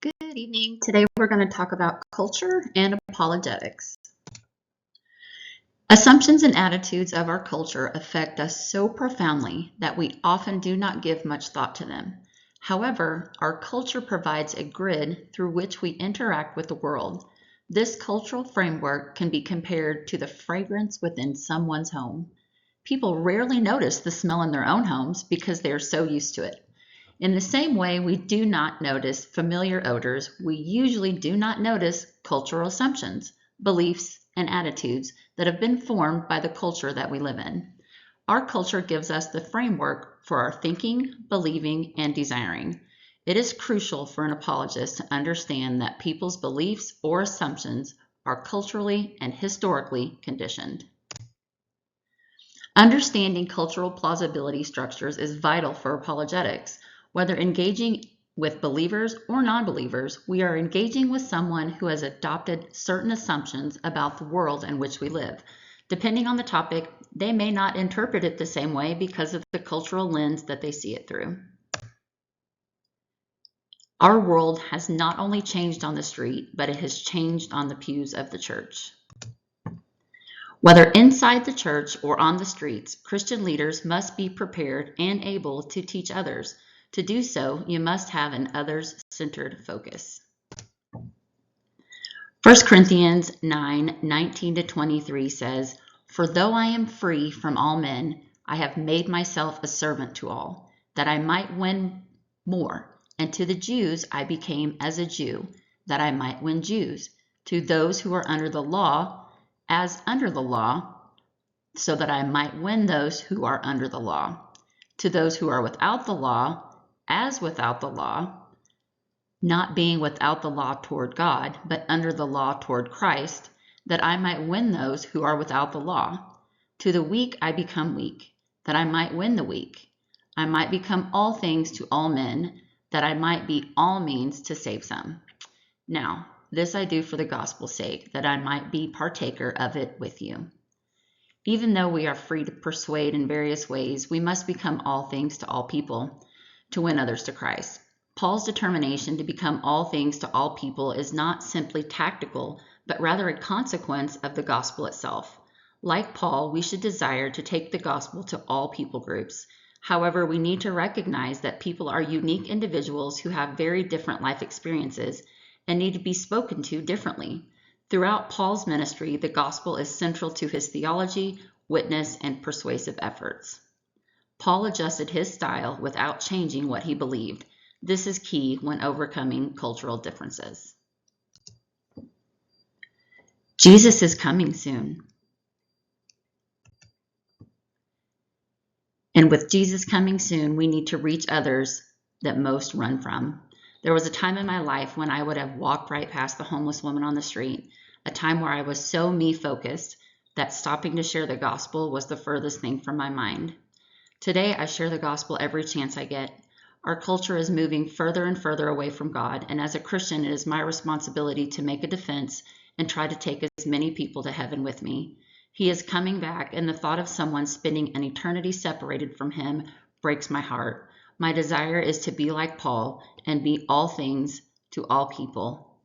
Good evening. Today we're going to talk about culture and apologetics. Assumptions and attitudes of our culture affect us so profoundly that we often do not give much thought to them. However, our culture provides a grid through which we interact with the world. This cultural framework can be compared to the fragrance within someone's home. People rarely notice the smell in their own homes because they are so used to it. In the same way we do not notice familiar odors, we usually do not notice cultural assumptions, beliefs, and attitudes that have been formed by the culture that we live in. Our culture gives us the framework for our thinking, believing, and desiring. It is crucial for an apologist to understand that people's beliefs or assumptions are culturally and historically conditioned. Understanding cultural plausibility structures is vital for apologetics. Whether engaging with believers or non-believers, we are engaging with someone who has adopted certain assumptions about the world in which we live. Depending on the topic, they may not interpret it the same way because of the cultural lens that they see it through. Our world has not only changed on the street, but it has changed on the pews of the church. Whether inside the church or on the streets, Christian leaders must be prepared and able to teach others. To do so, you must have an others-centered focus. 1 Corinthians 9:19-23 says, "For though I am free from all men, I have made myself a servant to all, that I might win more. And to the Jews I became as a Jew, that I might win Jews. To those who are under the law, as under the law, so that I might win those who are under the law. To those who are without the law, as without the law, not being without the law toward God, but under the law toward Christ, that I might win those who are without the law. To the weak I become weak, that I might win the weak. I might become all things to all men, that I might be all means to save some. Now, this I do for the gospel's sake, that I might be partaker of it with you." Even though we are free to persuade in various ways, we must become all things to all people to win others to Christ. Paul's determination to become all things to all people is not simply tactical, but rather a consequence of the gospel itself. Like Paul, we should desire to take the gospel to all people groups. However, we need to recognize that people are unique individuals who have very different life experiences and need to be spoken to differently. Throughout Paul's ministry, the gospel is central to his theology, witness, and persuasive efforts. Paul adjusted his style without changing what he believed. This is key when overcoming cultural differences. Jesus is coming soon. And with Jesus coming soon, we need to reach others that most run from. There was a time in my life when I would have walked right past the homeless woman on the street, a time where I was so me-focused that stopping to share the gospel was the furthest thing from my mind. Today, I share the gospel every chance I get. Our culture is moving further and further away from God, and as a Christian, it is my responsibility to make a defense and try to take as many people to heaven with me. He is coming back, and the thought of someone spending an eternity separated from him breaks my heart. My desire is to be like Paul and be all things to all people